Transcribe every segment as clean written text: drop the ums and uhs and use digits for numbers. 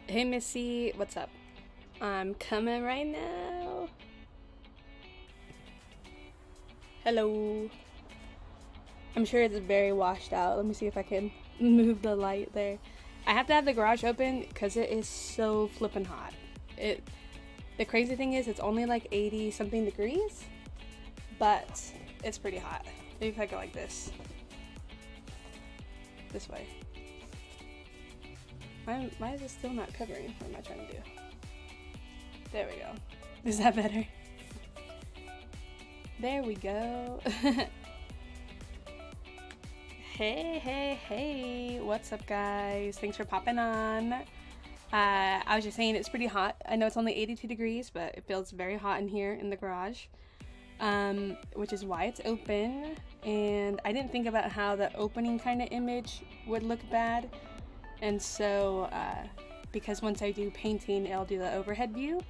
Hey Missy, what's up? I'm coming right now. Hello. I'm sure it's very washed out. Let me see if I can move the light there. I have to have the garage open because it is so flippin' hot. The crazy thing is it's only like 80 something degrees, but it's pretty hot. Maybe if I go like this way. Why is it still not covering? What am I trying to do? There we go. Is that better? There we go. Hey, what's up guys? Thanks for popping on. I was just saying it's pretty hot. I know it's only 82 degrees, but it feels very hot in here in the garage, which is why it's open. And I didn't think about how the opening kind of image would look bad. And so, because once I do painting, it'll do the overhead view.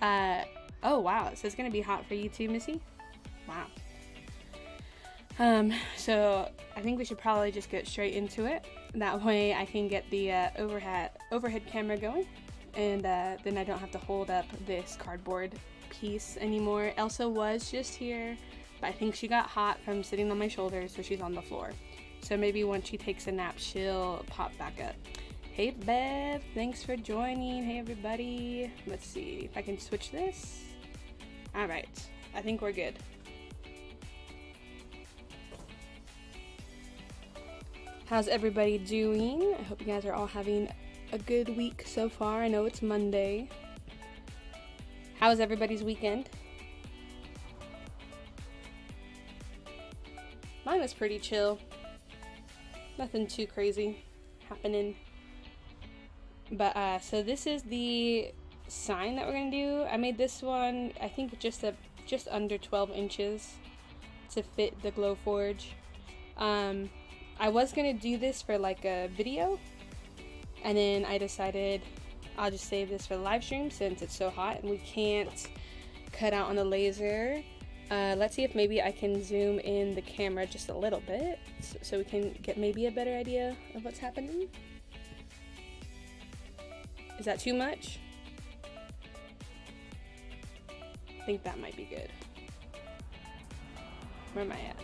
Oh wow, so it's gonna be hot for you too, Missy? Wow. So I think we should probably just get straight into it. That way I can get the overhead camera going, and then I don't have to hold up this cardboard piece anymore. Elsa was just here, but I think she got hot from sitting on my shoulder, so she's on the floor. So maybe once she takes a nap, she'll pop back up. Hey Bev, thanks for joining. Hey everybody. Let's see if I can switch this. All right, I think we're good. How's everybody doing? I hope you guys are all having a good week so far. I know it's Monday. How was everybody's weekend? Mine was pretty chill. Nothing too crazy happening. But so this is the sign that we're gonna do. I made this one, I think just under 12 inches to fit the Glowforge. I was gonna do this for like a video, and then I decided I'll just save this for the live stream since it's so hot and we can't cut out on the laser. Let's see if maybe I can zoom in the camera just a little bit so we can get maybe a better idea of what's happening. Is that too much? I think that might be good. Where am I at?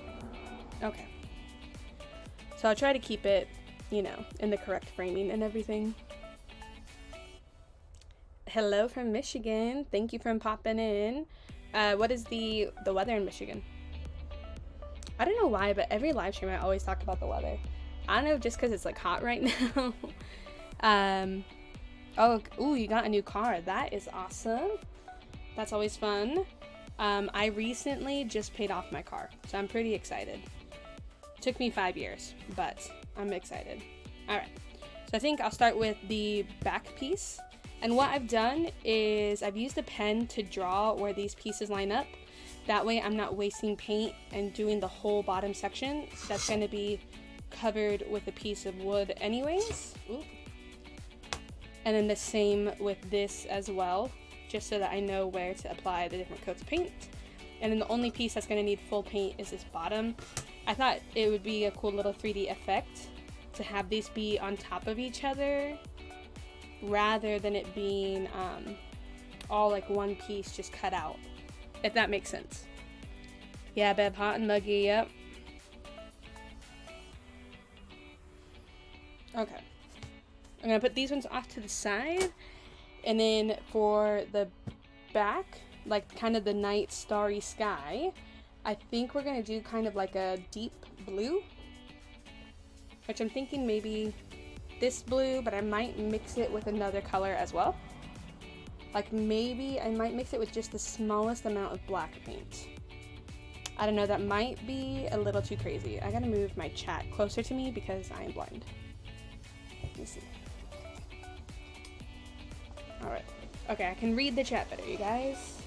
Okay. So I'll try to keep it, you know, in the correct framing and everything. Hello from Michigan. Thank you for popping in. What is the weather in Michigan? I don't know why, but every live stream I always talk about the weather. I don't know, just because it's like hot right now. Oh, you got a new car. That is awesome. That's always fun. I recently just paid off my car, so I'm pretty excited. It took me 5 years, but I'm excited. All right, so I think I'll start with the back piece. And what I've done is I've used a pen to draw where these pieces line up. That way I'm not wasting paint and doing the whole bottom section. That's going to be covered with a piece of wood anyways. Ooh. And then the same with this as well, just so that I know where to apply the different coats of paint. And then the only piece that's going to need full paint is this bottom. I thought it would be a cool little 3D effect to have these be on top of each other, rather than it being all like one piece just cut out, if that makes sense. Yeah, Bev, hot and muggy, yep. Okay. I'm gonna put these ones off to the side, and then for the back, like kind of the night starry sky, I think we're gonna do kind of like a deep blue, which I'm thinking maybe this blue, but I might mix it with another color as well. Like maybe I might mix it with just the smallest amount of black paint. I don't know, that might be a little too crazy. I gotta move my chat closer to me because I am blind. Let me see. Alright. Okay, I can read the chat better, you guys.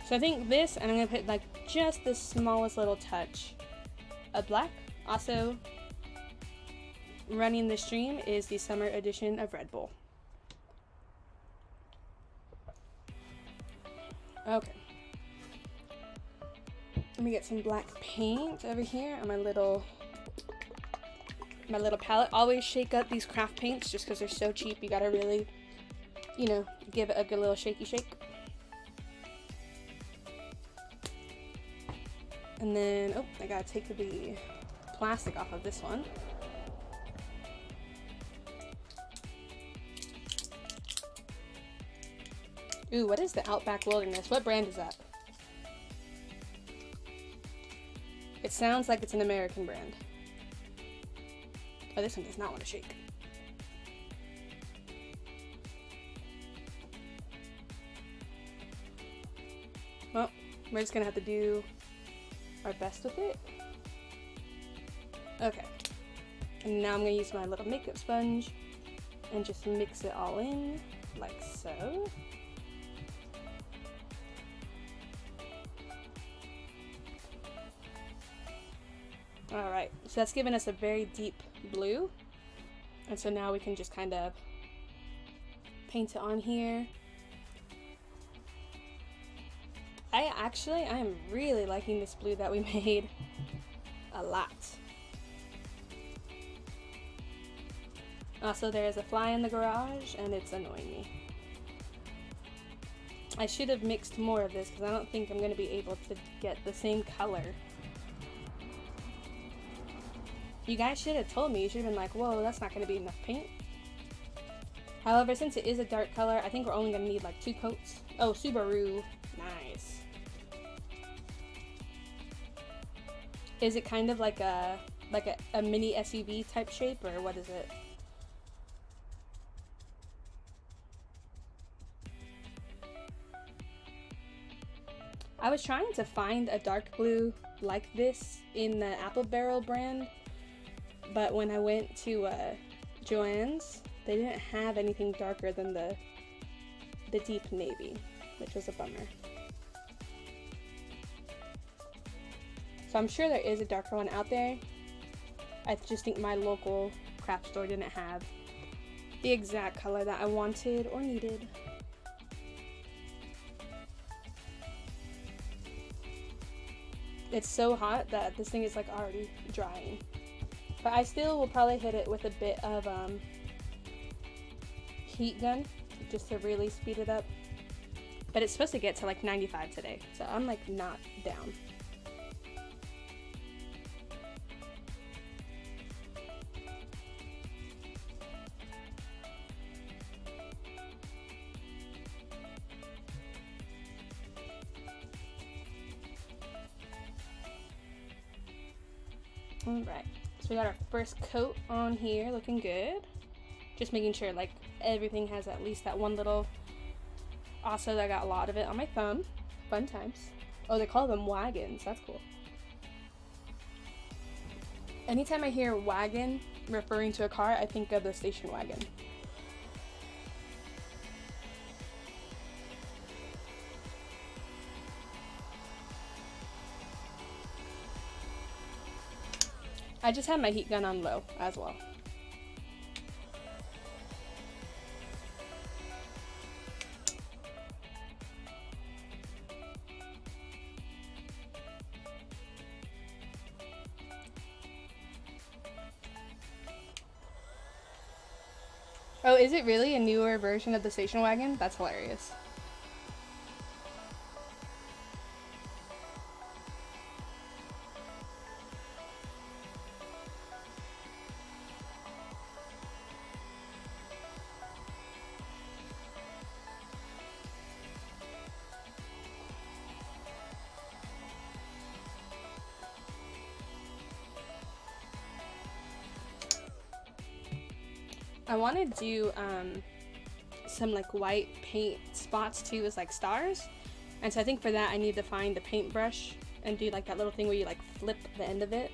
So I think this, and I'm gonna put like just the smallest little touch of black. Also, running the stream is the summer edition of Red Bull. Okay. Let me get some black paint over here on my little palette. Always shake up these craft paints just because they're so cheap. You gotta really, you know, give it a good little shaky shake. And then, oh, I gotta take the plastic off of this one. Ooh, what is the Outback Wilderness? What brand is that? It sounds like it's an American brand. Oh, this one does not want to shake. Well, we're just gonna have to do our best with it. Okay. And now I'm gonna use my little makeup sponge and just mix it all in, like so. Alright, so that's given us a very deep blue. And so now we can just kind of paint it on here. I am really liking this blue that we made a lot. Also, there is a fly in the garage and it's annoying me. I should have mixed more of this because I don't think I'm going to be able to get the same color. You guys should have told me. You should have been like, whoa, that's not going to be enough paint. However, since it is a dark color, I think we're only going to need like 2 coats. Oh, Subaru. Nice. Is it kind of like a mini SUV type shape, or what is it? I was trying to find a dark blue like this in the Apple Barrel brand, but when I went to Joann's, they didn't have anything darker than the deep navy, which was a bummer. So I'm sure there is a darker one out there. I just think my local craft store didn't have the exact color that I wanted or needed. It's so hot that this thing is like already drying. But I still will probably hit it with a bit of heat gun just to really speed it up. But it's supposed to get to like 95 today, so I'm like not down. Alright, so we got our first coat on here, looking good. Just making sure like everything has at least that one little. Also, I got a lot of it on my thumb. Fun times. Oh, they call them wagons. That's cool. Anytime I hear wagon referring to a car, I think of the station wagon. I just had my heat gun on low as well. Oh, is it really a newer version of the station wagon? That's hilarious. I want to do some like white paint spots too as like stars, and so I think for that I need to find a paintbrush and do like that little thing where you like flip the end of it.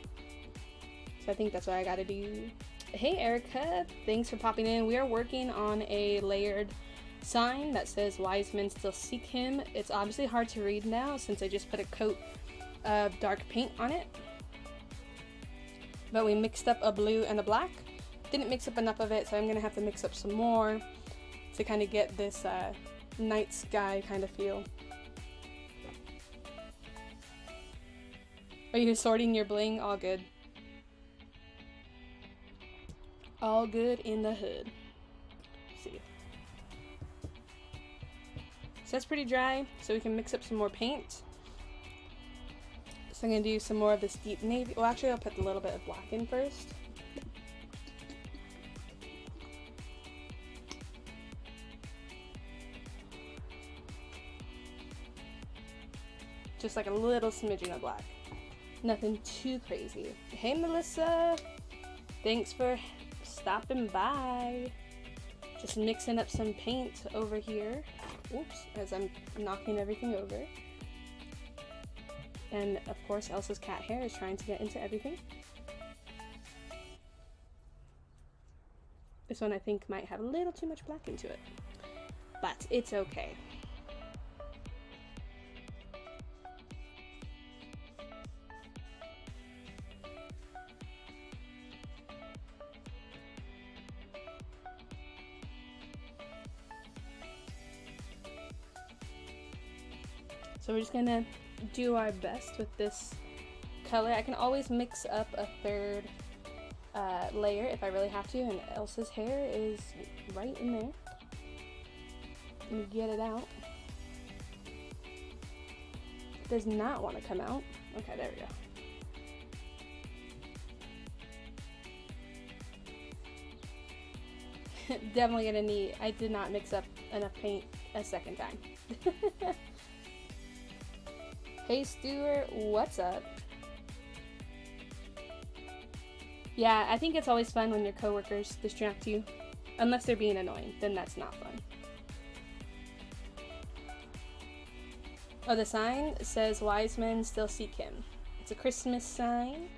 So I think that's what I gotta do. Hey Erica, thanks for popping in. We are working on a layered sign that says wise men still seek him. It's obviously hard to read now since I just put a coat of dark paint on it, but we mixed up a blue and a black. didn't mix up enough of it, so I'm gonna have to mix up some more to kind of get this night sky kind of feel. Are you sorting your bling? All good. All good in the hood. Let's see. So that's pretty dry, so we can mix up some more paint. So I'm gonna do some more of this deep navy. Well, actually, I'll put a little bit of black in first. Just like a little smidgen of black. Nothing too crazy. Hey, Melissa. Thanks for stopping by. Just mixing up some paint over here. Oops, as I'm knocking everything over. And of course, Elsa's cat hair is trying to get into everything. This one I think might have a little too much black into it, but it's okay. So we're just gonna do our best with this color. I can always mix up a third layer if I really have to, and Elsa's hair is right in there. Let me get it out. It does not want to come out. Okay, there we go. Definitely gonna need, I did not mix up enough paint a second time. Hey Stuart, what's up? Yeah, I think it's always fun when your coworkers distract you. Unless they're being annoying, then that's not fun. Oh, the sign says wise men still seek him. It's a Christmas sign.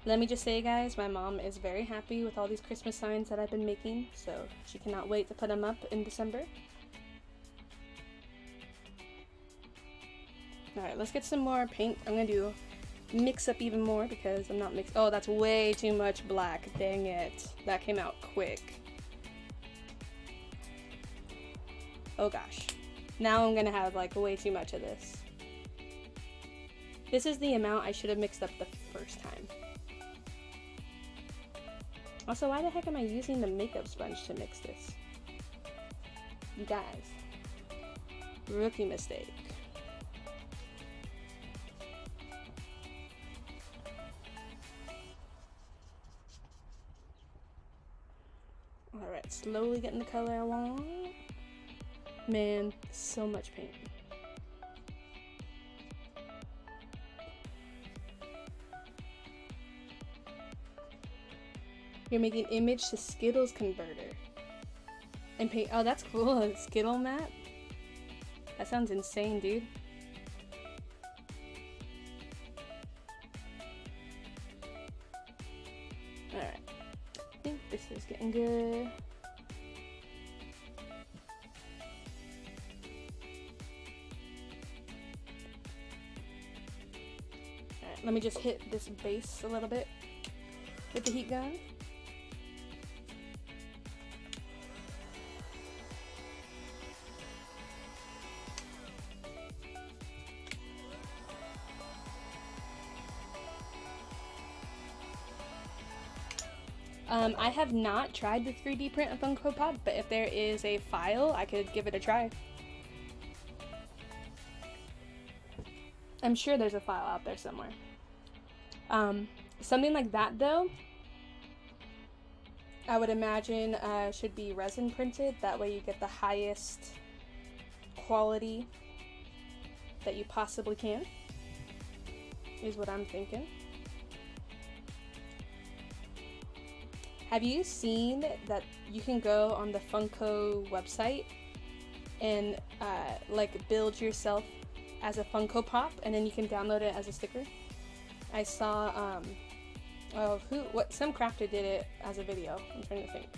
Let me just say, guys, my mom is very happy with all these Christmas signs that I've been making, so she cannot wait to put them up in December. Alright, let's get some more paint. I'm gonna mix up even more because I'm not mixing. Oh, that's way too much black. Dang it. That came out quick. Oh gosh. Now I'm gonna have like way too much of this. This is the amount I should have mixed up the first time. Also, why the heck am I using the makeup sponge to mix this? You guys. Rookie mistake. Alright, slowly getting the color I want. Man, so much paint. You're making image to Skittles converter. And paint, oh that's cool, a Skittle map? That sounds insane, dude. Alright. I think this is getting good. Alright, let me just hit this base a little bit with the heat gun. I have not tried to 3D print a Funko Pop, but if there is a file, I could give it a try. I'm sure there's a file out there somewhere. Something like that, though, I would imagine should be resin printed. That way you get the highest quality that you possibly can, is what I'm thinking. Have you seen that you can go on the Funko website and like build yourself as a Funko Pop, and then you can download it as a sticker? I saw some crafter did it as a video. I'm trying to think.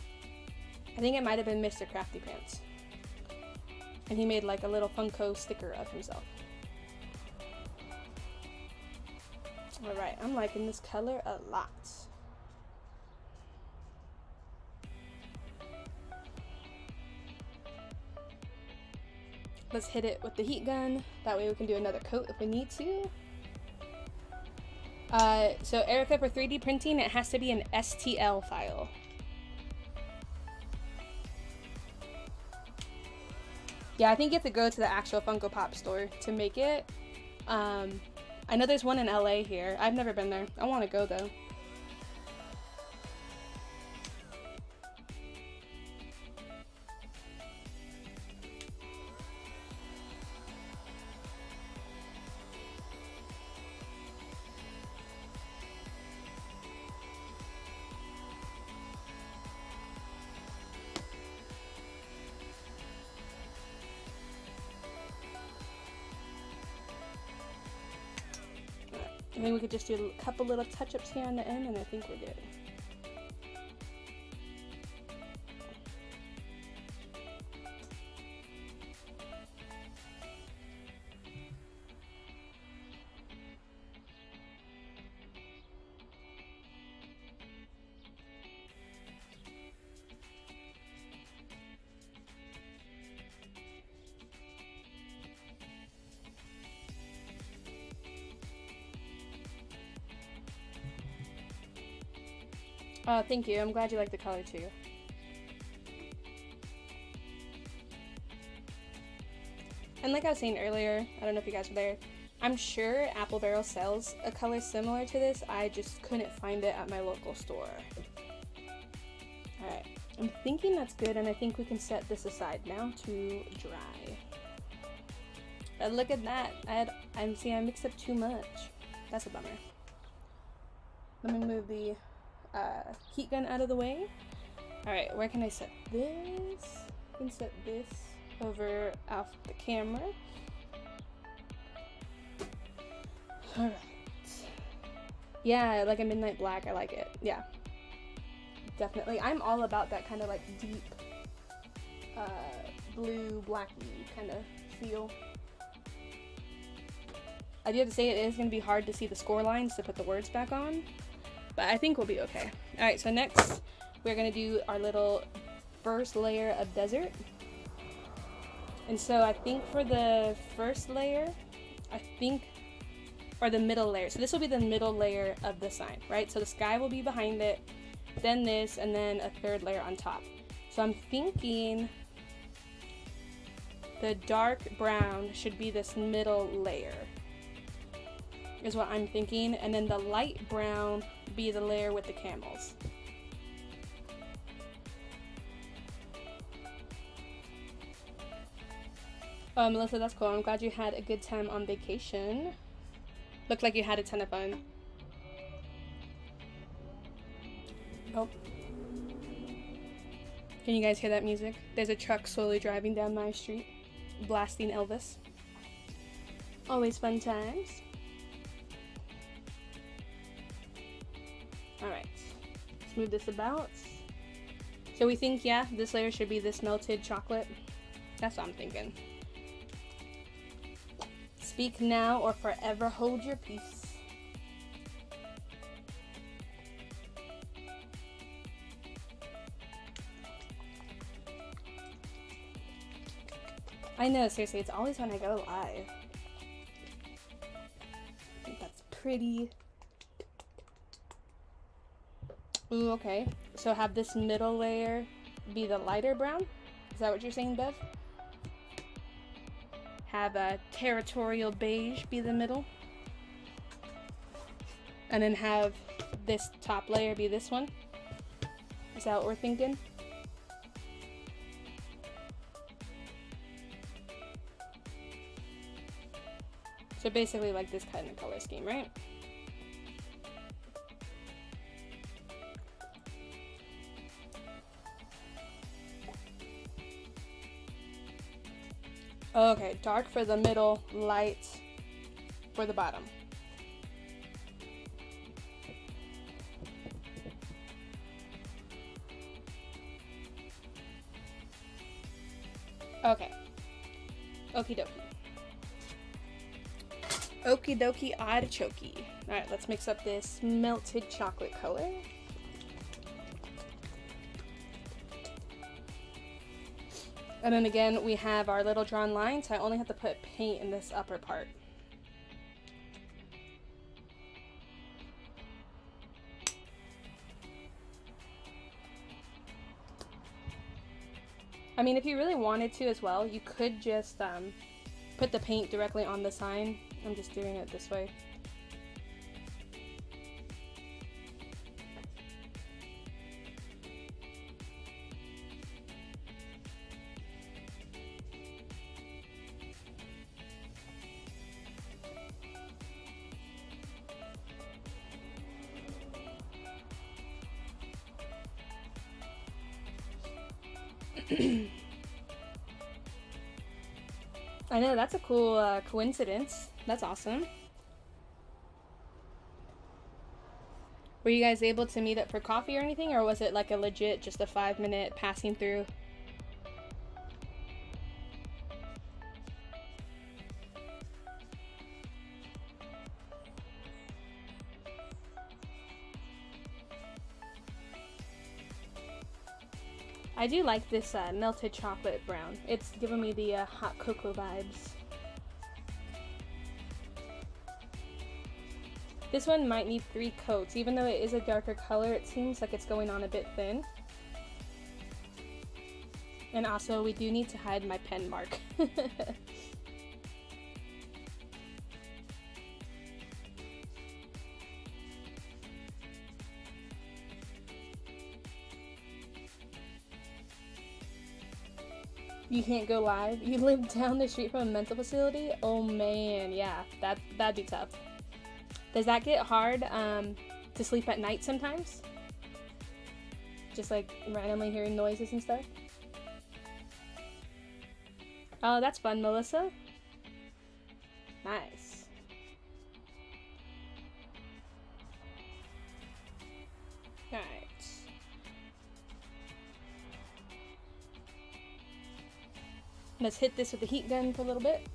I think it might have been Mr. Crafty Pants, and he made like a little Funko sticker of himself. All right, I'm liking this color a lot. Let's hit it with the heat gun. That way we can do another coat if we need to. So Erica, for 3D printing, it has to be an STL file. Yeah, I think you have to go to the actual Funko Pop store to make it. I know there's one in LA here. I've never been there. I want to go though. I think we could just do a couple little touch-ups here on the end, and I think we're good. Oh, thank you. I'm glad you like the color too. And like I was saying earlier, I don't know if you guys were there, I'm sure Apple Barrel sells a color similar to this. I just couldn't find it at my local store. Alright, I'm thinking that's good, and I think we can set this aside now to dry. But look at that. I mixed up too much. That's a bummer. Let me move the heat gun out of the way. Alright, where can I set this? I can set this over off the camera. Alright. Yeah, like a midnight black, I like it. Yeah. Definitely. I'm all about that kind of like deep blue, blacky kind of feel. I do have to say it is going to be hard to see the score lines to put the words back on. But I think we'll be okay. Alright, so next we're going to do our little first layer of desert. And so I think for the first layer, or the middle layer. So this will be the middle layer of the sign, right? So the sky will be behind it, then this, and then a third layer on top. So I'm thinking the dark brown should be this middle layer, is what I'm thinking. And then the light brown be the layer with the camels. Melissa, that's cool. I'm glad you had a good time on vacation. Looked like you had a ton of fun. Oh. Can you guys hear that music? There's a truck slowly driving down my street, blasting Elvis. Always fun times. Alright, let's move this about. So we think, yeah, this layer should be this melted chocolate. That's what I'm thinking. Speak now or forever hold your peace. I know, seriously, it's always when I go live. I think that's pretty. Ooh, okay. So have this middle layer be the lighter brown? Is that what you're saying, Bev? Have a territorial beige be the middle. And then have this top layer be this one? Is that what we're thinking? So basically like this kind of color scheme, right? Okay, dark for the middle, light for the bottom. Okay. Okie dokie. Okie dokie artichoke. Alright, let's mix up this melted chocolate color. And then again, we have our little drawn line, so I only have to put paint in this upper part. I mean, if you really wanted to as well, you could just put the paint directly on the sign. I'm just doing it this way. I know, that's a cool coincidence. That's awesome. Were you guys able to meet up for coffee or anything, or was it like a legit just a 5-minute passing through? I do like this melted chocolate brown. It's giving me the hot cocoa vibes. This one might need 3 coats. Even though it is a darker color, it seems like it's going on a bit thin. And also, we do need to hide my pen mark. You can't go live? You live down the street from a mental facility? Oh man, yeah, that'd be tough. Does that get hard to sleep at night sometimes? Just like randomly hearing noises and stuff? Oh, that's fun, Melissa. Nice. Alright. Let's hit this with the heat gun for a little bit.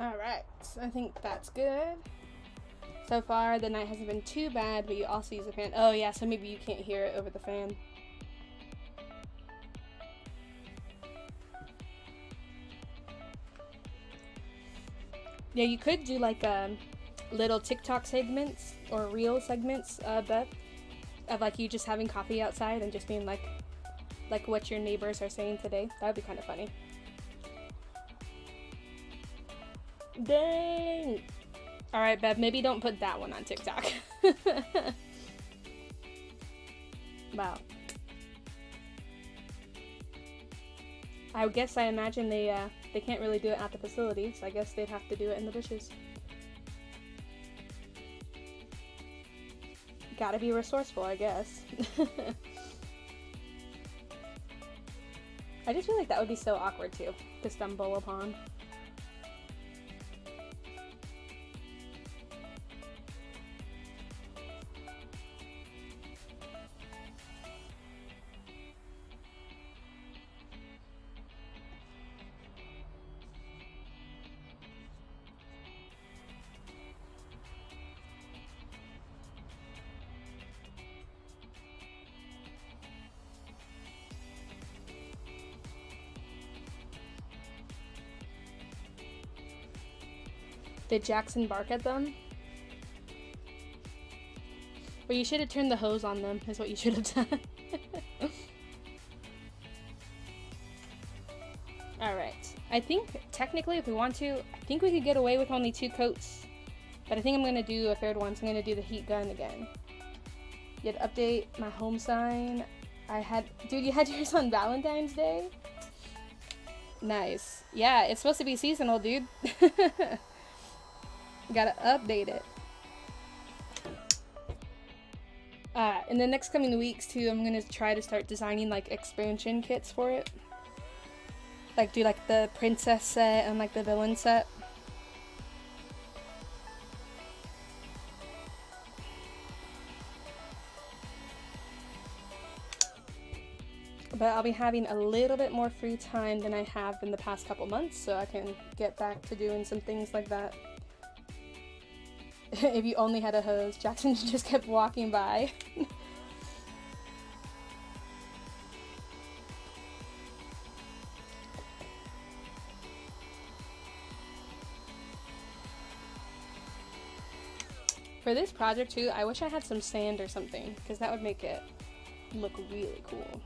Alright, I think that's good. So far, the night hasn't been too bad, but you also use a fan. Oh yeah, so maybe you can't hear it over the fan. Yeah, you could do like little TikTok segments or reel segments, Beth, of like you just having coffee outside and just being like what your neighbors are saying today. That would be kind of funny. Dang! Alright, Bev, maybe don't put that one on TikTok. Wow. I guess I imagine they can't really do it at the facility, so I guess they'd have to do it in the bushes. Gotta be resourceful, I guess. I just feel like that would be so awkward too, to stumble upon. Did Jackson bark at them? Or you should have turned the hose on them, is what you should have done. Alright. I think, technically, if we want to, I think we could get away with only 2 coats. But I think I'm going to do a 3rd one, so I'm going to do the heat gun again. You had to update my home sign. Dude, you had yours on Valentine's Day? Nice. Yeah, it's supposed to be seasonal, dude. Gotta update it. In the next coming weeks too, I'm gonna try to start designing like expansion kits for it. Like do like the princess set and like the villain set. But I'll be having a little bit more free time than I have in the past couple months, so I can get back to doing some things like that. If you only had a hose, Jackson just kept walking by. For this project too, I wish I had some sand or something, because that would make it look really cool.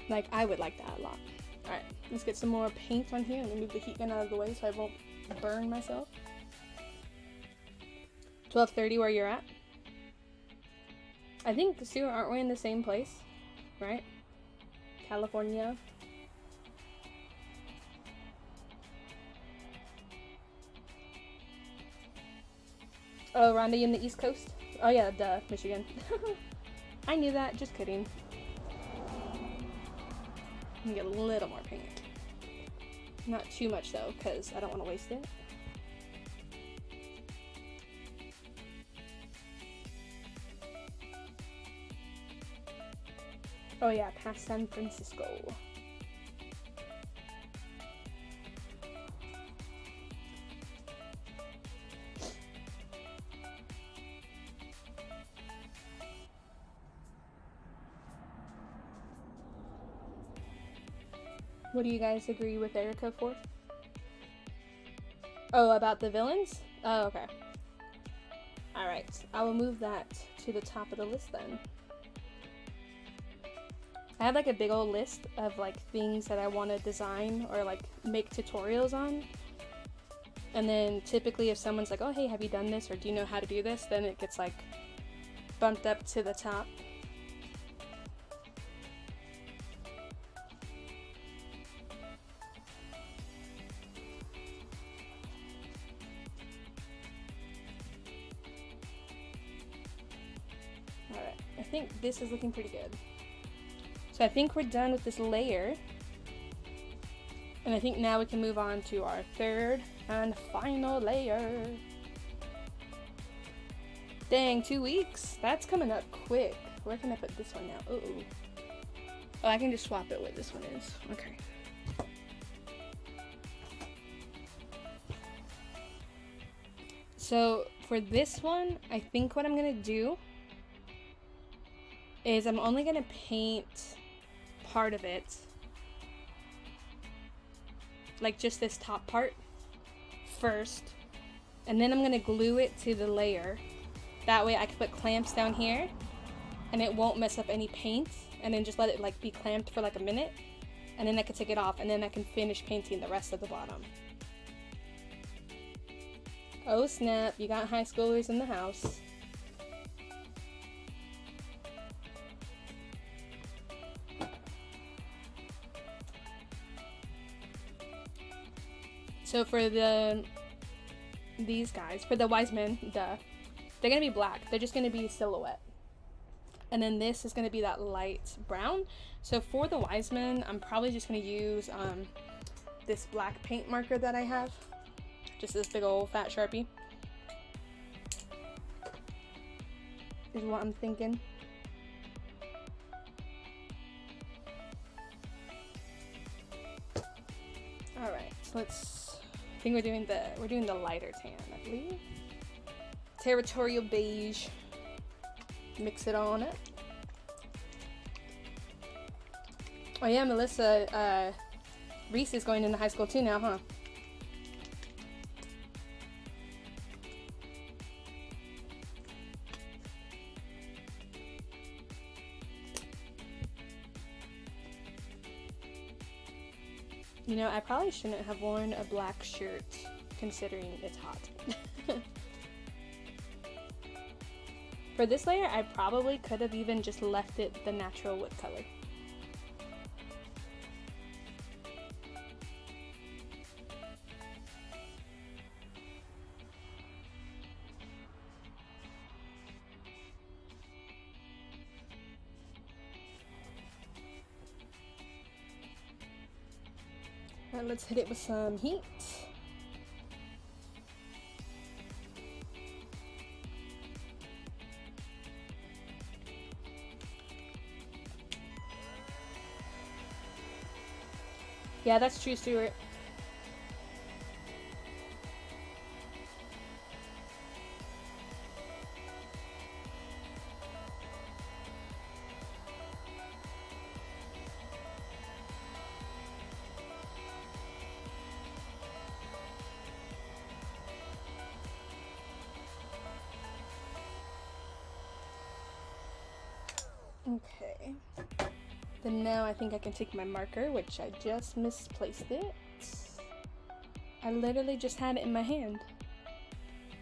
Like, I would like that a lot. Alright, let's get some more paint on here. Let me move the heat gun out of the way so I won't burn myself. 12:30 where you're at. I think, Sue, aren't we in the same place? Right? California. Oh, Rhonda, you in the East Coast? Oh yeah, duh, Michigan. I knew that, just kidding. I'm gonna get a little more paint. Not too much though, because I don't want to waste it. Oh yeah, past San Francisco. What do you guys agree with Erica for? Oh, about the villains? Oh, okay. Alright, I will move that to the top of the list then. I have like a big old list of like things that I want to design or like make tutorials on. And then typically if someone's like, oh hey, have you done this or do you know how to do this? Then it gets like bumped up to the top. Alright, I think this is looking pretty good. So I think we're done with this layer. And I think now we can move on to our third and final layer. Dang, 2 weeks? That's coming up quick. Where can I put this one now? Uh-oh. Oh, I can just swap it where this one is. Okay. So for this one, I think what I'm gonna do is I'm only gonna paint part of it, like just this top part first, and then I'm gonna glue it to the layer. That way I can put clamps down here and it won't mess up any paint, and then just let it like be clamped for like a minute, and then I can take it off and then I can finish painting the rest of the bottom. Oh snap, you got high schoolers in the house. So for these guys, for the wise men, duh, they're gonna be black. They're just gonna be silhouette. And then this is gonna be that light brown. So for the wise men, I'm probably just gonna use this black paint marker that I have. Just this big old fat Sharpie. Is what I'm thinking. Alright, so I think we're doing the lighter tan, I believe. Territorial beige. Mix it on it. Oh yeah, Melissa, Reese is going into high school too now, huh? You know, I probably shouldn't have worn a black shirt considering it's hot. For this layer, I probably could have even just left it the natural wood color. Alright, let's hit it with some heat. Yeah, that's true, Stuart. Okay. Then now I think I can take my marker, which I just misplaced it. I literally just had it in my hand.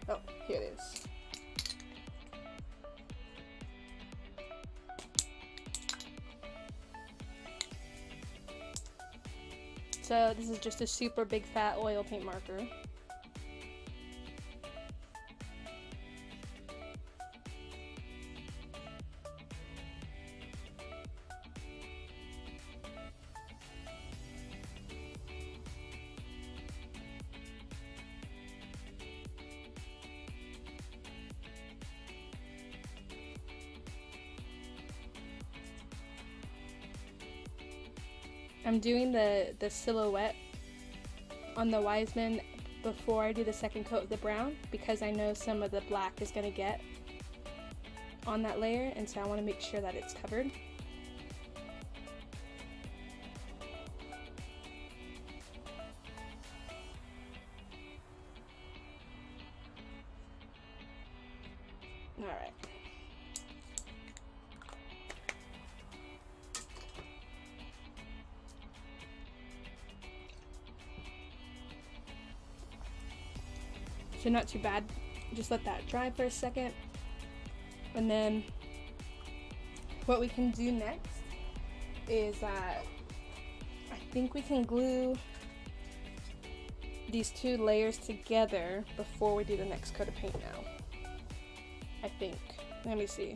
Oh, here it is. So this is just a super big fat oil paint marker. I'm doing the silhouette on the Wiseman before I do the second coat of the brown, because I know some of the black is going to get on that layer, and so I want to make sure that it's covered. Alright. So not too bad. Just let that dry for a second. And then what we can do next is I think we can glue these two layers together before we do the next coat of paint now. I think. Let me see.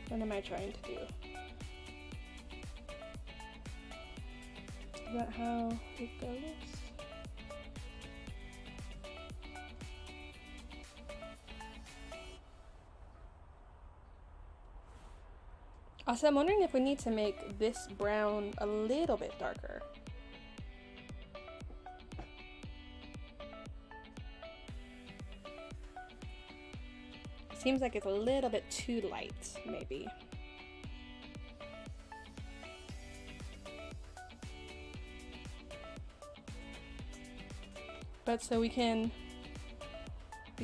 What am I trying to do? Is that how it goes? Also, I'm wondering if we need to make this brown a little bit darker. Seems like it's a little bit too light, maybe. But so we can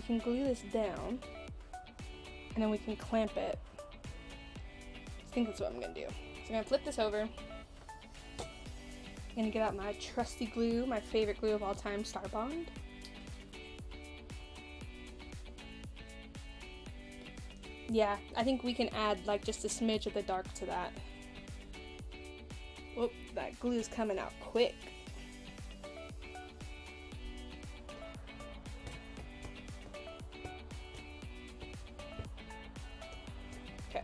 glue this down, and then we can clamp it. I think that's what I'm gonna do. So I'm gonna flip this over. I'm gonna get out my trusty glue, my favorite glue of all time, Star Bond. Yeah, I think we can add like just a smidge of the dark to that. Whoop, that glue's coming out quick. Okay.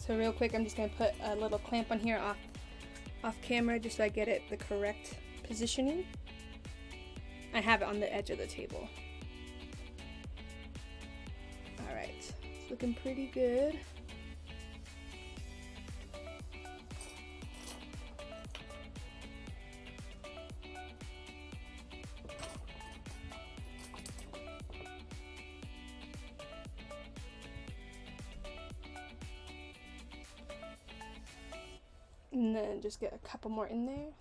So real quick, I'm just gonna put a little clamp on here off camera just so I get it the correct positioning. I have it on the edge of the table. All right, it's looking pretty good. And then just get a couple more in there.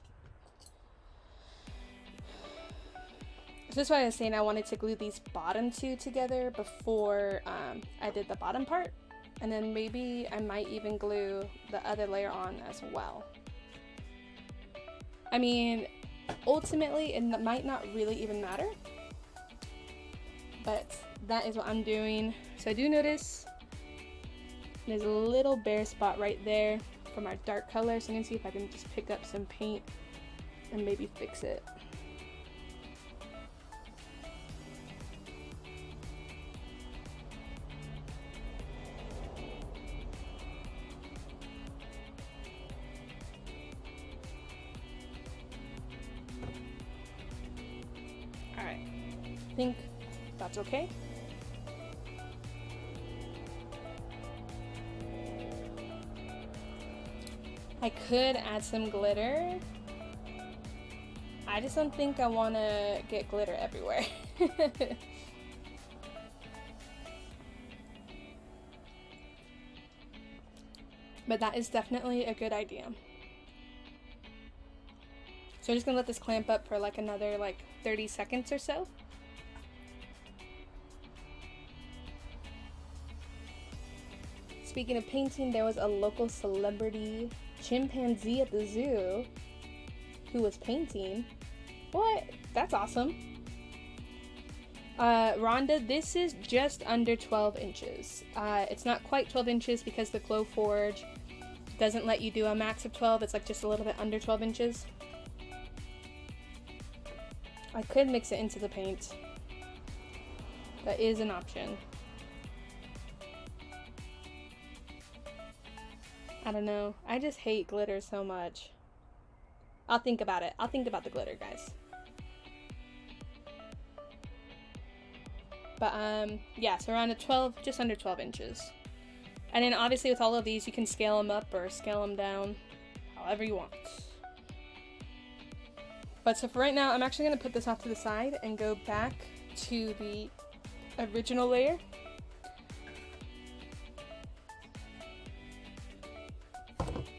So this is why I was saying I wanted to glue these bottom two together before I did the bottom part. And then maybe I might even glue the other layer on as well. I mean, ultimately it might not really even matter. But that is what I'm doing. So I do notice there's a little bare spot right there from our dark color. So I'm gonna see if I can just pick up some paint and maybe fix it. Alright, I think that's okay. I could add some glitter. I just don't think I want to get glitter everywhere. But that is definitely a good idea. So I'm just gonna let this clamp up for like another like 30 seconds or so. Speaking of painting, there was a local celebrity chimpanzee at the zoo who was painting. What? That's awesome. Rhonda, this is just under 12 inches. It's not quite 12 inches because the Glowforge doesn't let you do a max of 12. It's like just a little bit under 12 inches. I could mix it into the paint. That is an option. I don't know. I just hate glitter so much. I'll think about it. I'll think about the glitter, guys. But yeah, so around a 12, just under 12 inches. And then obviously with all of these, you can scale them up or scale them down, however you want. But so for right now, I'm actually going to put this off to the side and go back to the original layer.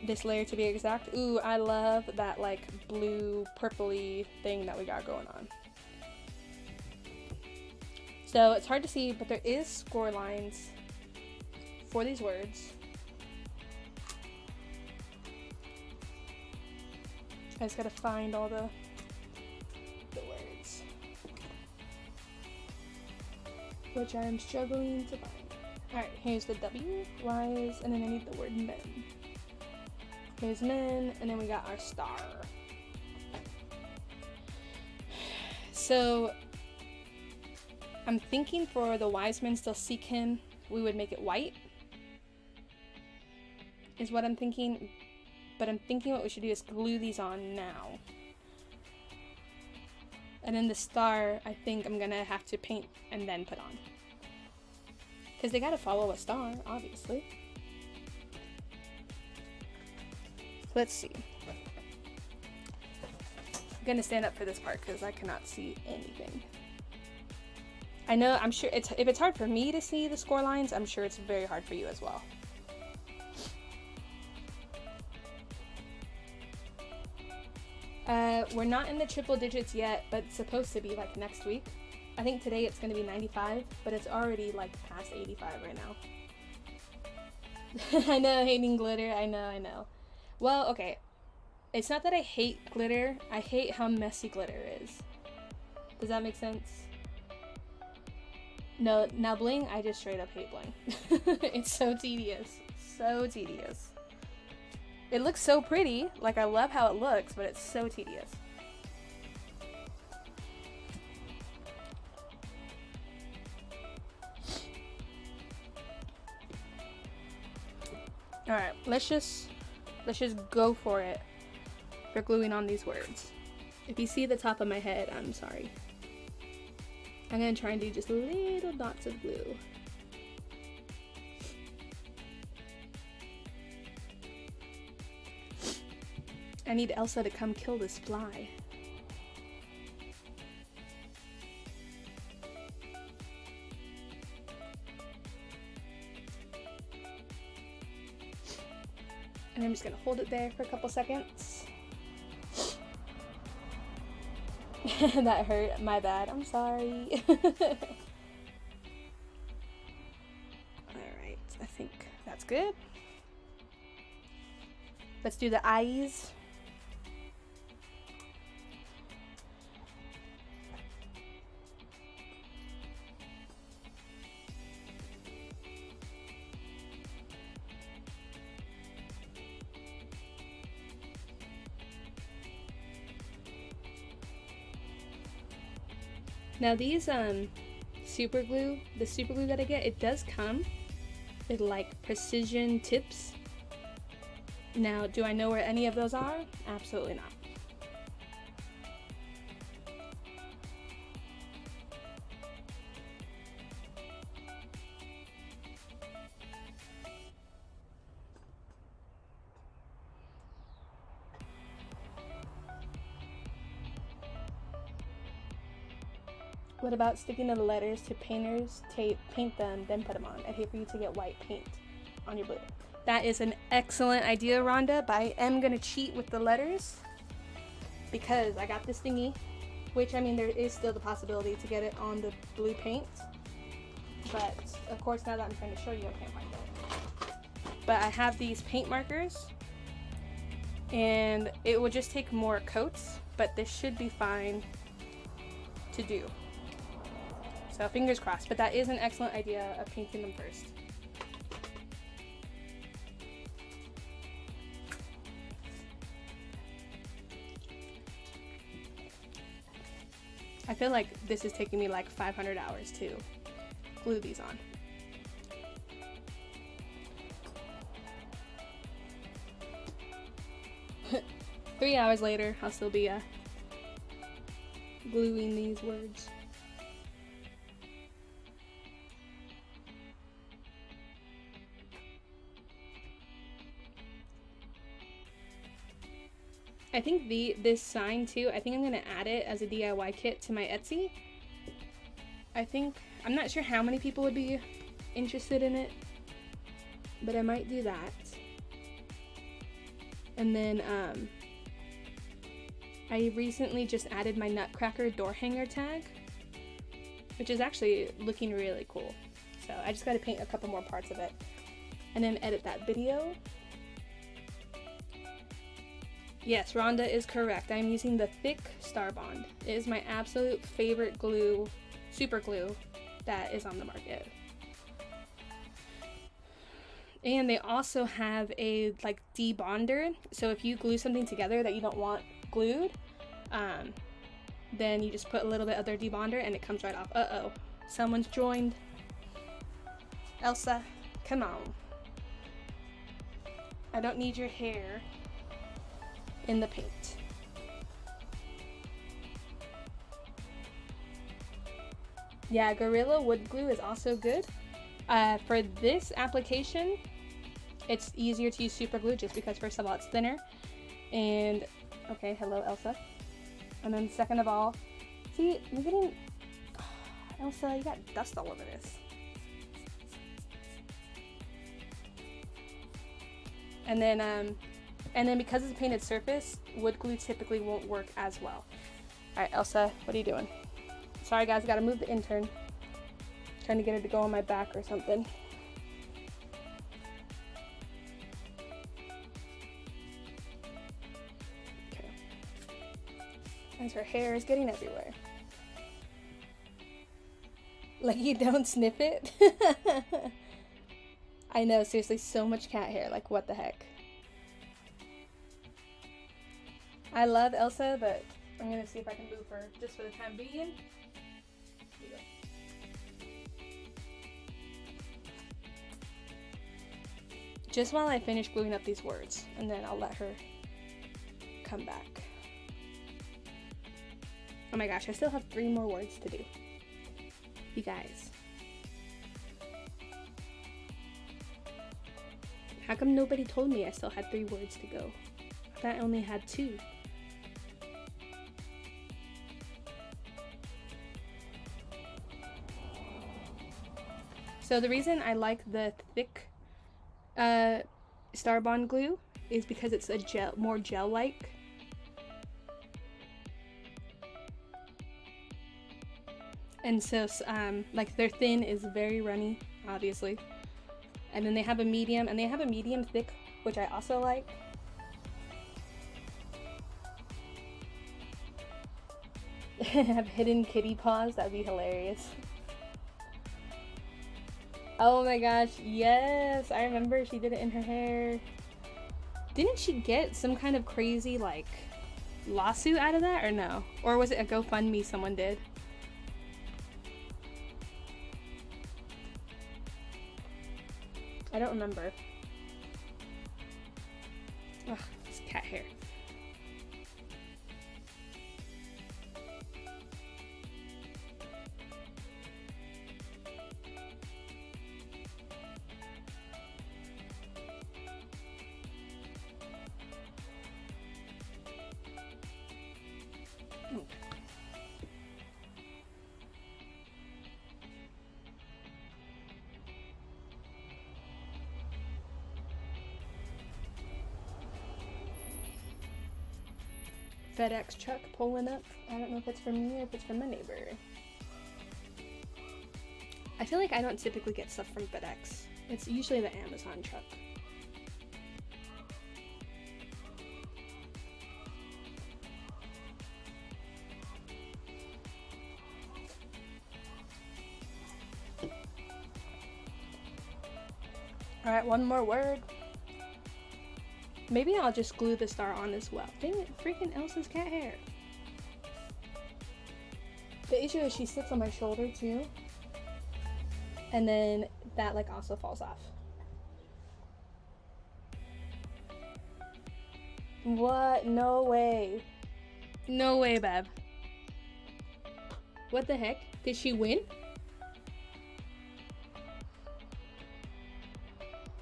This layer to be exact. Ooh, I love that like blue purpley thing that we got going on. So it's hard to see, but there is score lines for these words. I just gotta find all the words, which I'm struggling to find. Alright, here's the W, Y's, and then I need the word men. Here's men, and then we got our star. So I'm thinking for the wise men still seek him, we would make it white, is what I'm thinking. But I'm thinking what we should do is glue these on now. And then the star, I think I'm gonna have to paint and then put on. Because they gotta follow a star, obviously. Let's see. I'm gonna stand up for this part because I cannot see anything. I know, I'm sure if it's hard for me to see the score lines, I'm sure it's very hard for you as well. We're not in the triple digits yet, but it's supposed to be like next week. I think today it's going to be 95, but it's already like past 85 right now. I know, hating glitter, I know. Well, okay. It's not that I hate glitter, I hate how messy glitter is. Does that make sense? No, now bling, I just straight up hate bling. It's so tedious. So tedious. It looks so pretty, like I love how it looks, but it's so tedious. Alright, let's just go for it for gluing on these words. If you see the top of my head, I'm sorry. I'm gonna try and do just little dots of glue. I need Elsa to come kill this fly. And I'm just gonna hold it there for a couple seconds. That hurt, my bad, I'm sorry. Alright, I think that's good. Let's do the eyes. Now these super glue, the super glue that I get, it does come with like precision tips. Now, do I know where any of those are? Absolutely not. What about sticking the letters to painter's tape, paint them, then put them on? I'd hate for you to get white paint on your blue. That is an excellent idea, Rhonda, but I am going to cheat with the letters because I got this thingy, which, I mean, there is still the possibility to get it on the blue paint. But, of course, now that I'm trying to show you, I can't find it. But I have these paint markers, and it will just take more coats, but this should be fine to do. So fingers crossed, but that is an excellent idea of painting them first. I feel like this is taking me like 500 hours to glue these on. Three hours later, I'll still be gluing these words. I think this sign too, I think I'm gonna add it as a DIY kit to my Etsy. I'm not sure how many people would be interested in it, but I might do that. And then I recently just added my Nutcracker door hanger tag, which is actually looking really cool. So I just gotta paint a couple more parts of it and then edit that video. Yes, Rhonda is correct. I'm using the thick Star Bond. It is my absolute favorite glue, super glue that is on the market. And they also have a like debonder. So if you glue something together that you don't want glued, then you just put a little bit of their debonder and it comes right off. Uh-oh, someone's joined. Elsa, come on. I don't need your hair in the paint. Yeah, Gorilla Wood Glue is also good. For this application, it's easier to use super glue just because first of all it's thinner, and okay, hello Elsa. And then second of all, see, I'm getting, Elsa, you got dust all over this. And then because it's a painted surface, wood glue typically won't work as well. Alright, Elsa, what are you doing? Sorry guys, I gotta move the intern. Trying to get her to go on my back or something. Okay. As her hair is getting everywhere. Like you don't sniff it? I know, seriously, so much cat hair, like what the heck. I love Elsa, but I'm gonna see if I can move her just for the time being. Just while I finish gluing up these words, and then I'll let her come back. Oh my gosh, I still have 3 more words to do. You guys. How come nobody told me I still had 3 words to go? I thought I only had 2. So the reason I like the thick Star Bond glue is because it's a more gel-like. And so like their thin is very runny, obviously. And then they have a medium, and they have a medium thick, which I also like. Have hidden kitty paws, that'd be hilarious. Oh my gosh, yes, I remember she did it in her hair. Didn't she get some kind of crazy like lawsuit out of that, or no? Or was it a GoFundMe someone did? I don't remember. Ugh, it's cat hair. FedEx truck pulling up. I don't know if it's from me or if it's from my neighbor. I feel like I don't typically get stuff from FedEx. It's usually the Amazon truck. Alright, one more word. Maybe I'll just glue the star on as well. Dang it, freaking Elsa's cat hair. The issue is she sits on my shoulder too. And then that like also falls off. What? No way. No way, Bev. What the heck? Did she win?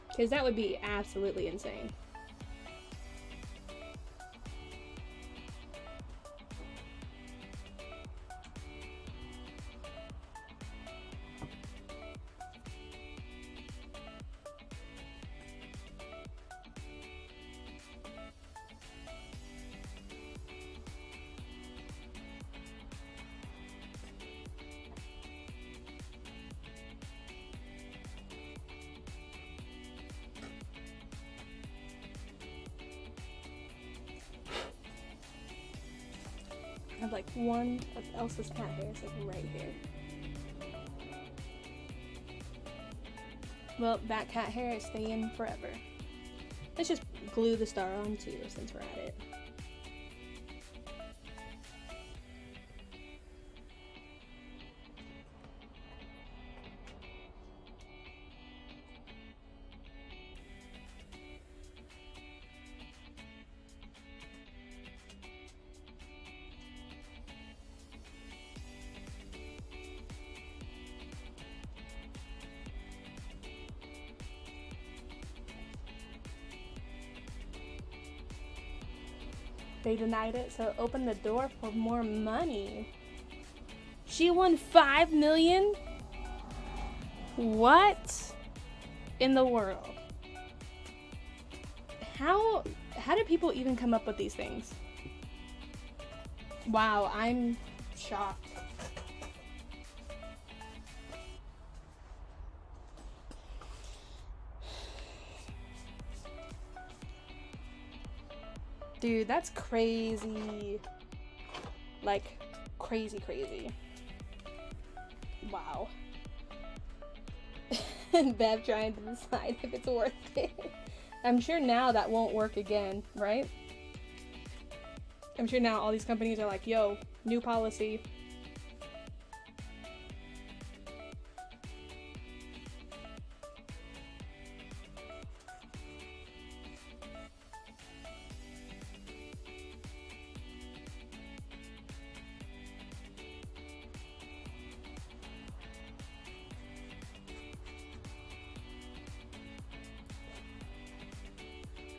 Because that would be absolutely insane. I have like one of Elsa's cat hairs like right here. Well, that cat hair is staying forever. Let's just glue the star on too since we're at it. They denied it, so open the door for more money. She won $5 million? What in the world? How do people even come up with these things? Wow, I'm shocked. Dude, that's crazy. Like, crazy. Wow. And Bev trying to decide if it's worth it. I'm sure now that won't work again, right? I'm sure now all these companies are like, yo, new policy.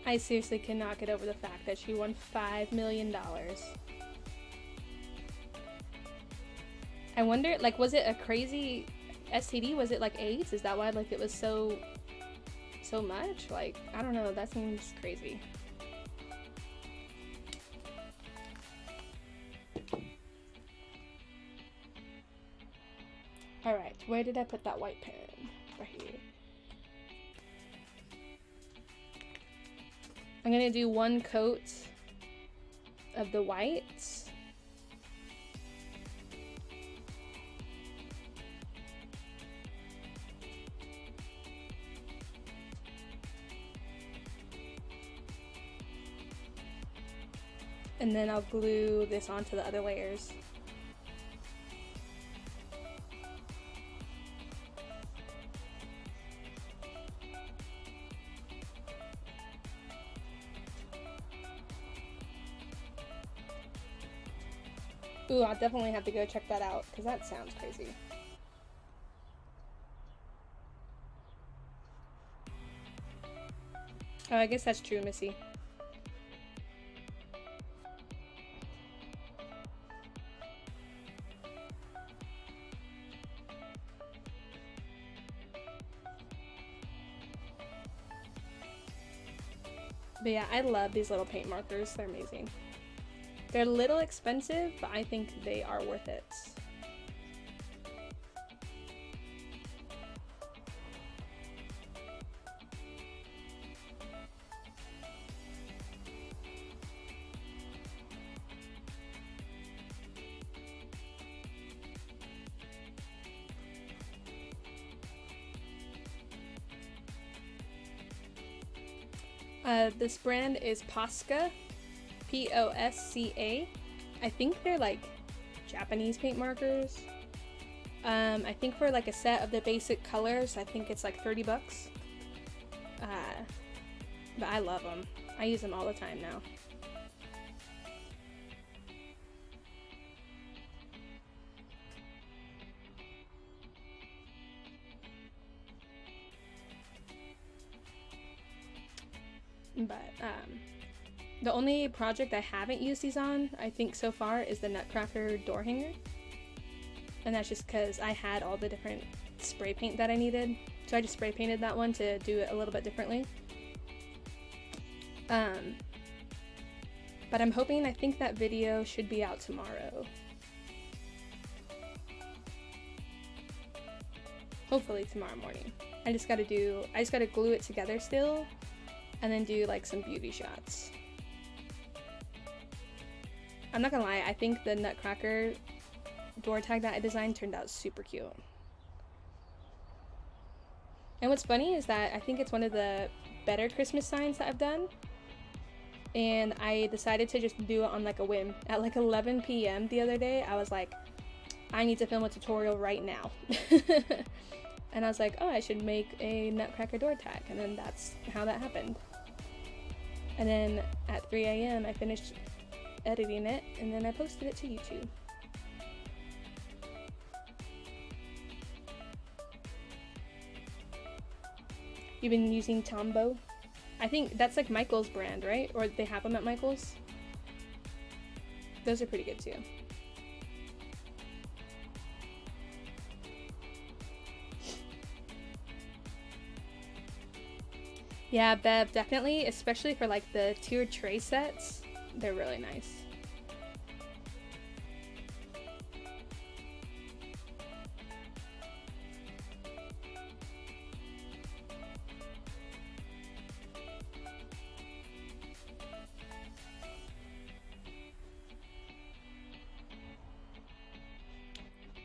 I seriously cannot get over the fact that she won $5 million. I wonder, like, was it a crazy STD? Was it like AIDS? Is that why, like, it was so much? Like, I don't know. That seems crazy. Alright, where did I put that white pen? Right here. I'm gonna do one coat of the whites. And then I'll glue this onto the other layers. Ooh, I'll definitely have to go check that out, because that sounds crazy. Oh, I guess that's true, Missy. But yeah, I love these little paint markers. They're amazing. They're a little expensive, but I think they are worth it. This brand is Posca, Posca. I think they're like Japanese paint markers. I think for like a set of the basic colors, I think it's like 30 bucks. But I love them. I use them all the time now. But the only project I haven't used these on, I think so far, is the Nutcracker door hanger. And that's just because I had all the different spray paint that I needed. So I just spray painted that one to do it a little bit differently. But I'm hoping, I think that video should be out tomorrow. Hopefully tomorrow morning. I just gotta glue it together still, and then do like some beauty shots. I'm not gonna lie, I think the Nutcracker door tag that I designed turned out super cute. And what's funny is that I think it's one of the better Christmas signs that I've done. And I decided to just do it on like a whim. At like 11 p.m. the other day, I was like, I need to film a tutorial right now. And I was like, oh, I should make a Nutcracker door tag. And then that's how that happened. And then at 3 a.m. I finished editing it, and then I posted it to YouTube. You've been using Tombow? I think that's like Michael's brand, right? Or they have them at Michael's. Those are pretty good too. Yeah, Bev, definitely, especially for like the tiered tray sets, they're really nice.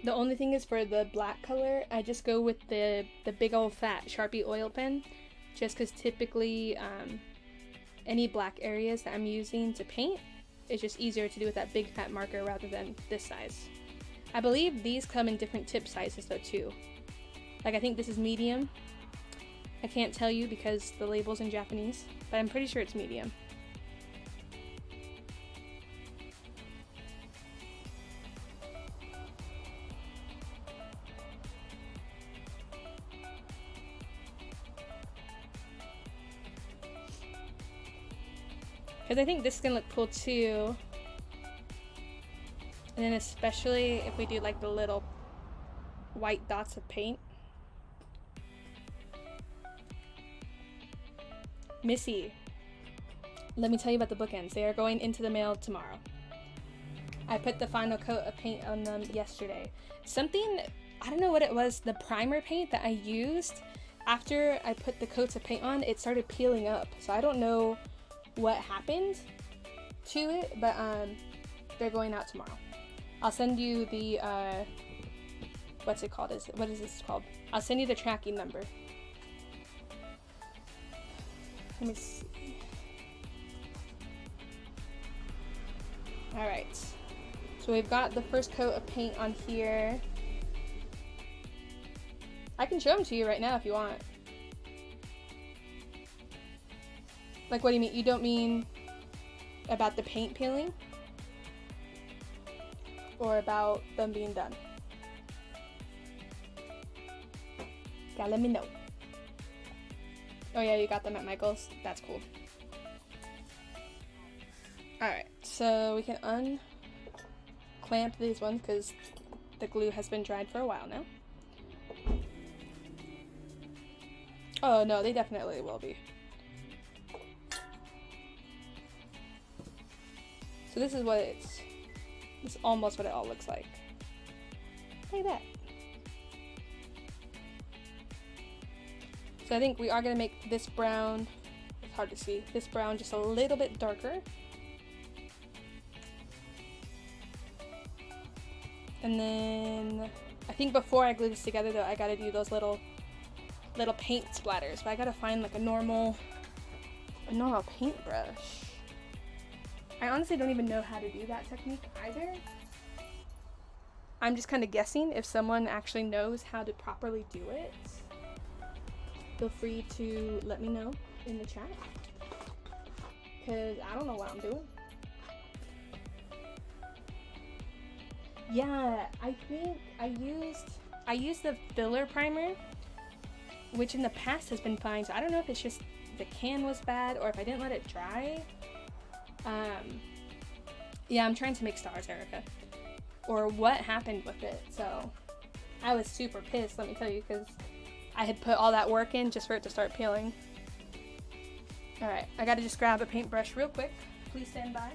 The only thing is for the black color, I just go with the big old fat Sharpie oil pen, just because typically any black areas that I'm using to paint, it's just easier to do with that big fat marker rather than this size. I believe these come in different tip sizes though too. Like I think this is medium. I can't tell you because the label's in Japanese, but I'm pretty sure it's medium. Because I think this is gonna look cool too. And then especially if we do like the little white dots of paint. Missy, let me tell you about the bookends. They are going into the mail tomorrow. I put the final coat of paint on them yesterday. Something, I don't know what it was, the primer paint that I used, after I put the coats of paint on, it started peeling up. So I don't know what happened to it, but they're going out tomorrow. I'll send you the what's it called? What is this called? I'll send you the tracking number. Let me see. All right, so we've got the first coat of paint on here. I can show them to you right now if you want. Like, what do you mean? You don't mean about the paint peeling? or about them being done? Yeah, let me know. Oh yeah, you got them at Michael's? That's cool. Alright, so we can unclamp these ones because the glue has been dried for a while now. Oh no, they definitely will be. So this is what it's almost what it all looks like. Look at that. So I think we are going to make this brown, it's hard to see, this brown just a little bit darker. And then I think before I glue this together though, I got to do those little paint splatters, but I got to find like a normal paintbrush. I honestly don't even know how to do that technique either. I'm just kind of guessing. If someone actually knows how to properly do it, feel free to let me know in the chat, because I don't know what I'm doing. Yeah, I think I used the filler primer, which in the past has been fine, so I don't know if it's just the can was bad or if I didn't let it dry. Yeah, I'm trying to make stars, Erica. Or what happened with it. So I was super pissed, let me tell you, because I had put all that work in just for it to start peeling. Alright, I gotta just grab a paintbrush real quick. Please stand by.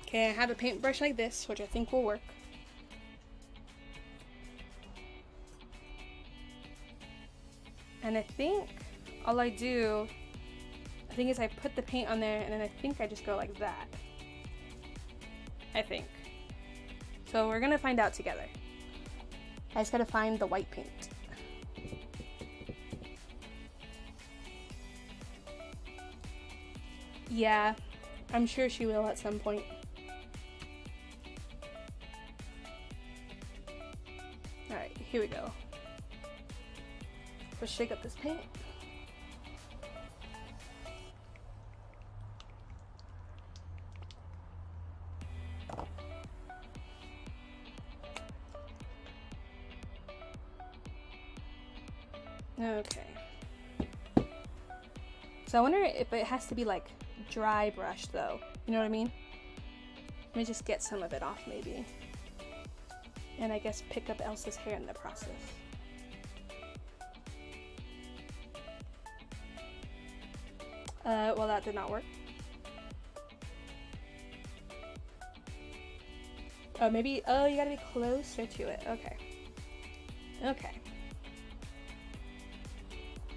Okay, I have a paintbrush like this, which I think will work. And I think all I do, is I put the paint on there and then I think I just go like that. I think. So we're gonna find out together. I just gotta find the white paint. Yeah, I'm sure she will at some point. Alright, here we go. Let's shake up this paint. Okay. So I wonder if it has to be like dry brush though. You know what I mean? Let me just get some of it off maybe. And I guess pick up Elsa's hair in the process. Well, that did not work. Oh, maybe, oh, you gotta be closer to it. Okay. Okay.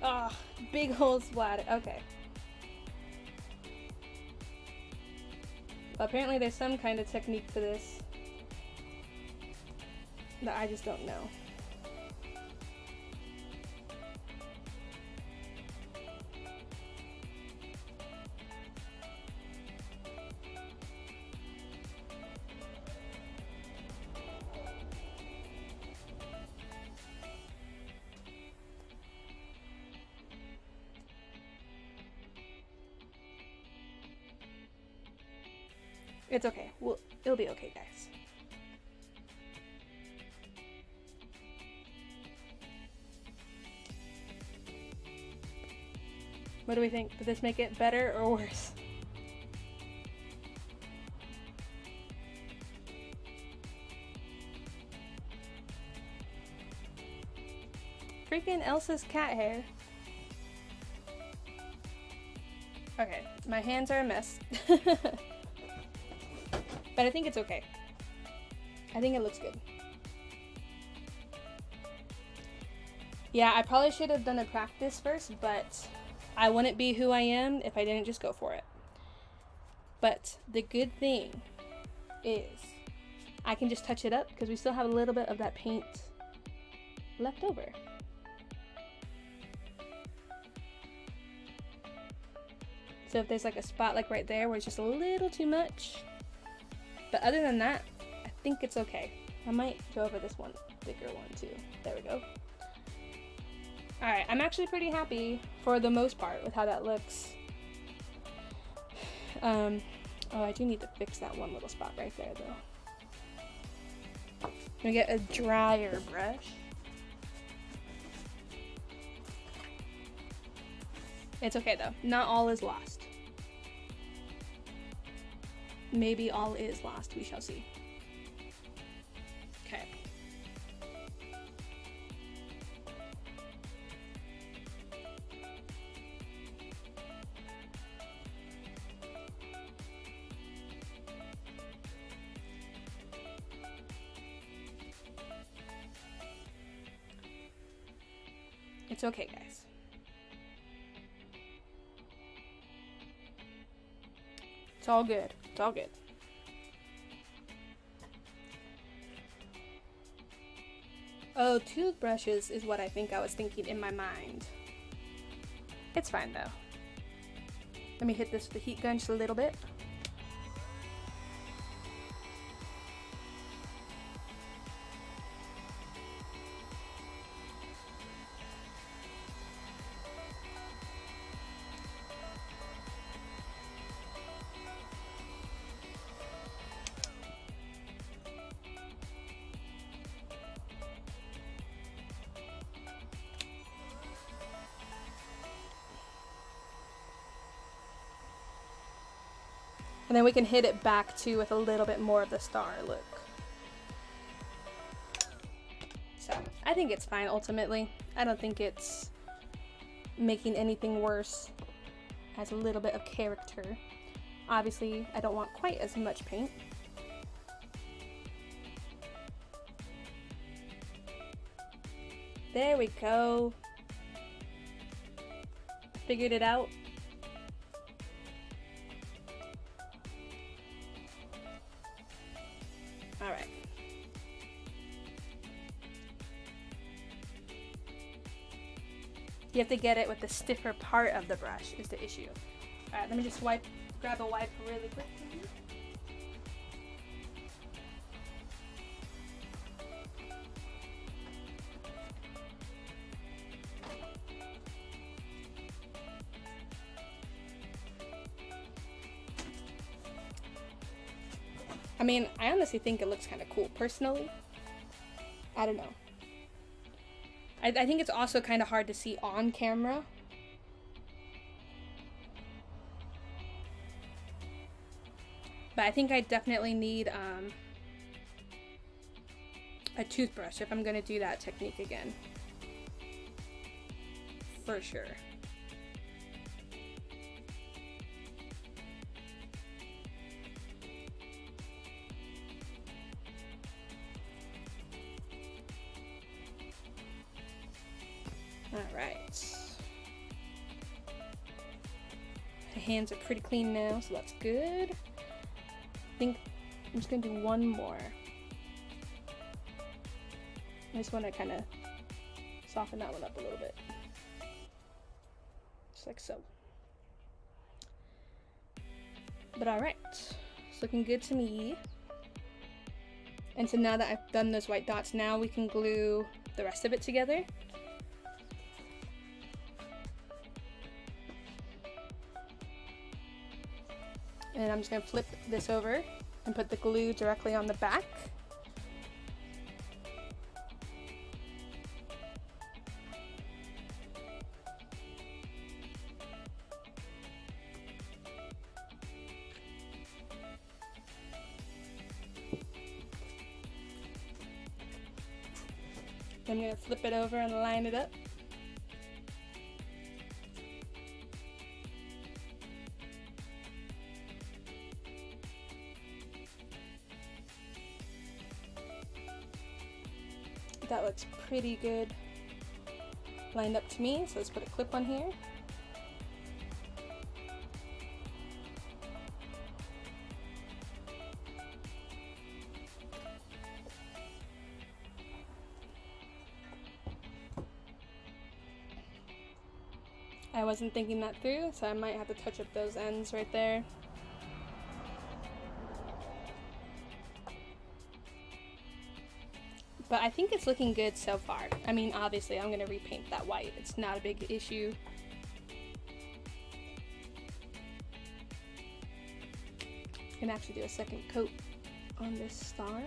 Oh, big hole splatter. Okay. Well, apparently there's some kind of technique to this that I just don't know. It's okay. Well, it'll be okay, guys. What do we think? Did this make it better or worse? Freaking Elsa's cat hair. Okay, my hands are a mess. But I think it's okay. I think it looks good. Yeah, I probably should have done a practice first, but I wouldn't be who I am if I didn't just go for it. But the good thing is I can just touch it up because we still have a little bit of that paint left over. So if there's like a spot like right there where it's just a little too much, but other than that, I think it's okay. I might go over this one, bigger one too. There we go. Alright, I'm actually pretty happy for the most part with how that looks. Oh, I do need to fix that one little spot right there though. I'm gonna get a drier brush. It's okay though, not all is lost. Maybe all is lost, we shall see. Okay. It's okay, guys. It's all good. It's all good. Oh, toothbrushes is what I think I was thinking in my mind. It's fine though. Let me hit this with the heat gun just a little bit. And then we can hit it back too with a little bit more of the star look. So, I think it's fine ultimately. I don't think it's making anything worse. Has a little bit of character. Obviously, I don't want quite as much paint. There we go. Figured it out. Alright. You have to get it with the stiffer part of the brush is the issue. Alright, let me just grab a wipe really quick. I mean, I honestly think it looks kind of cool, personally. I don't know. I think it's also kind of hard to see on camera. But I think I definitely need a toothbrush if I'm going to do that technique again. For sure. Alright. My hands are pretty clean now, so that's good. I think I'm just going to do one more. I just want to kind of soften that one up a little bit. Just like so. But alright. It's looking good to me. And so now that I've done those white dots, now we can glue the rest of it together. And I'm just going to flip this over and put the glue directly on the back. I'm going to flip it over and line it up. That looks pretty good lined up to me, so let's put a clip on here. I wasn't thinking that through, so I might have to touch up those ends right there. But I think it's looking good so far. I mean, obviously, I'm gonna repaint that white. It's not a big issue. I'm gonna actually do a second coat on this star.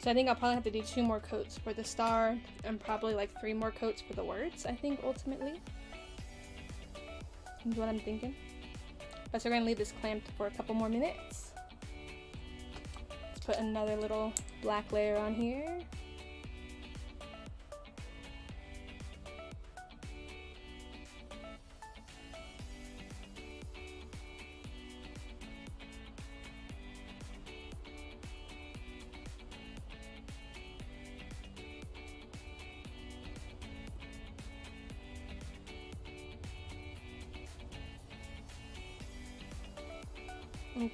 So I think I'll probably have to do 2 more coats for the star and probably like 3 more coats for the words, I think, ultimately. Is what I'm thinking. But so we're gonna leave this clamped for a couple more minutes. Let's put another little black layer on here. Okay.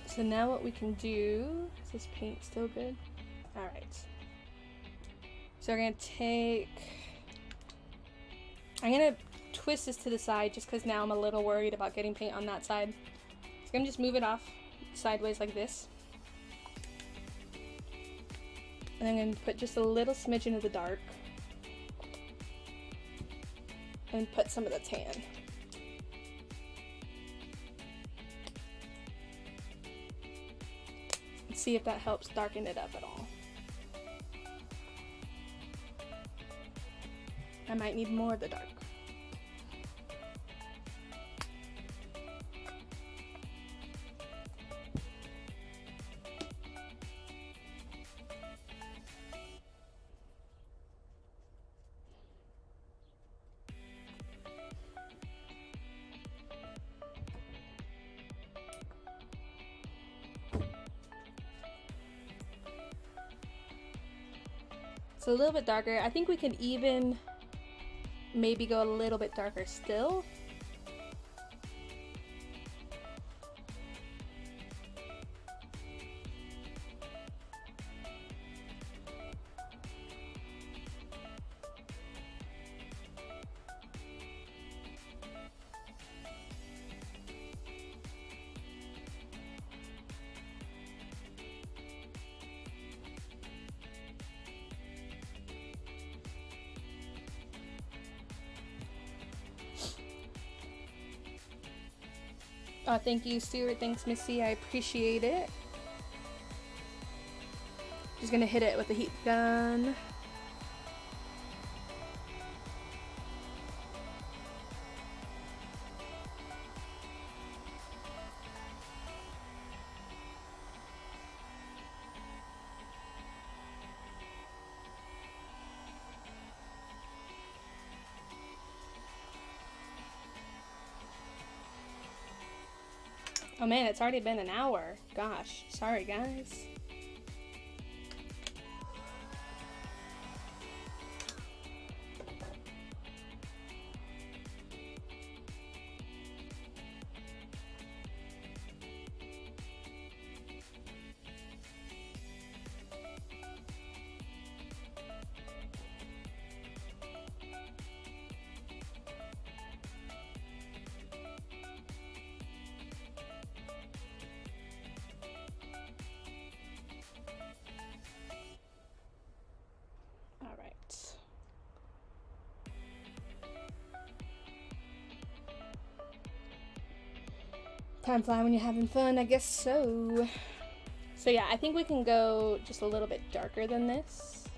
So now what we can do, is this paint still good? All right. So we're gonna I'm gonna twist this to the side just because now I'm a little worried about getting paint on that side. So I'm gonna just move it off sideways like this. And I'm going to put just a little smidgen of the dark. And put some of the tan. And see if that helps darken it up at all. I might need more of the dark. So a little bit darker. I think we can even maybe go a little bit darker still. Thank you, Stuart. Thanks, Missy. I appreciate it. Just gonna hit it with the heat gun. Oh man, it's already been an hour. Gosh, sorry guys. Time flying when you're having fun, I guess so. So yeah, I think we can go just a little bit darker than this.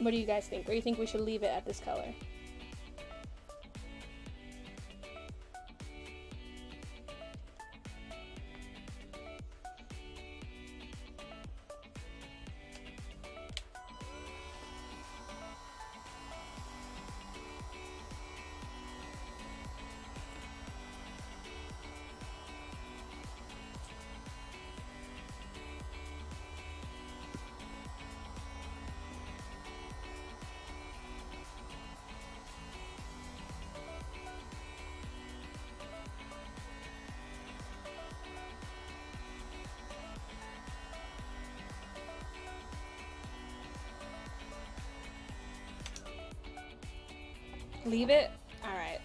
What do you guys think? Or you think we should leave it at this color? Leave it? Alright.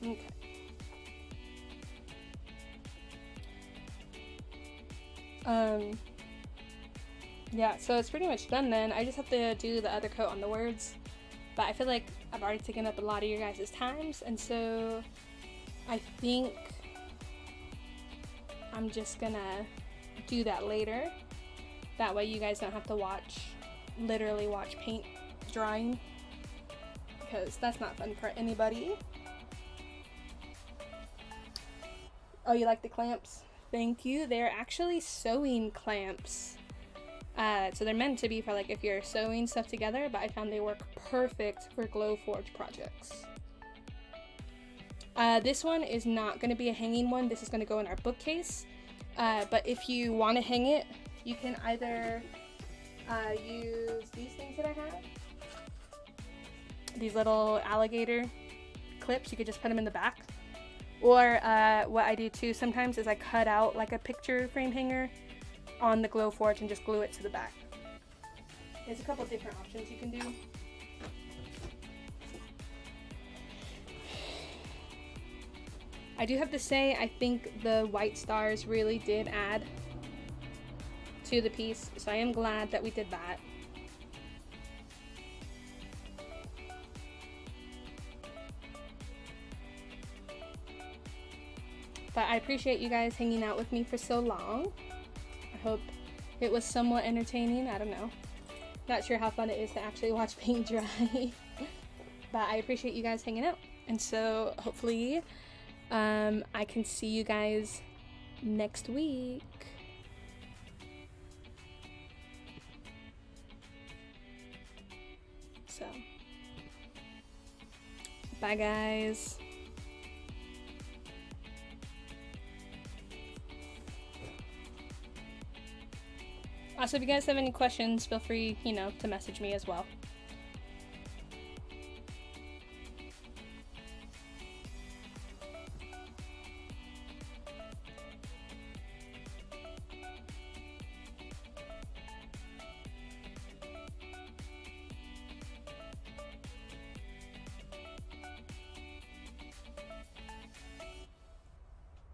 Okay. Yeah, so it's pretty much done then. I just have to do the other coat on the words. But I feel like I've already taken up a lot of your guys' times, and so I think I'm just gonna do that later. That way you guys don't have to literally watch paint drying, because that's not fun for anybody. Oh, you like the clamps? Thank you. They're actually sewing clamps. So they're meant to be for like if you're sewing stuff together, but I found they work perfect for Glowforge projects. This one is not going to be a hanging one. This is going to go in our bookcase. But if you want to hang it, you can either use these things that I have. These little alligator clips. You could just put them in the back. Or what I do too sometimes is I cut out like a picture frame hanger on the Glowforge and just glue it to the back. There's a couple different options you can do. I do have to say, I think the white stars really did add to the piece, so I am glad that we did that. But I appreciate you guys hanging out with me for so long. I hope it was somewhat entertaining. I don't know. Not sure how fun it is to actually watch paint dry. But I appreciate you guys hanging out. And so hopefully I can see you guys next week. So, bye guys. Also, if you guys have any questions, feel free, to message me as well.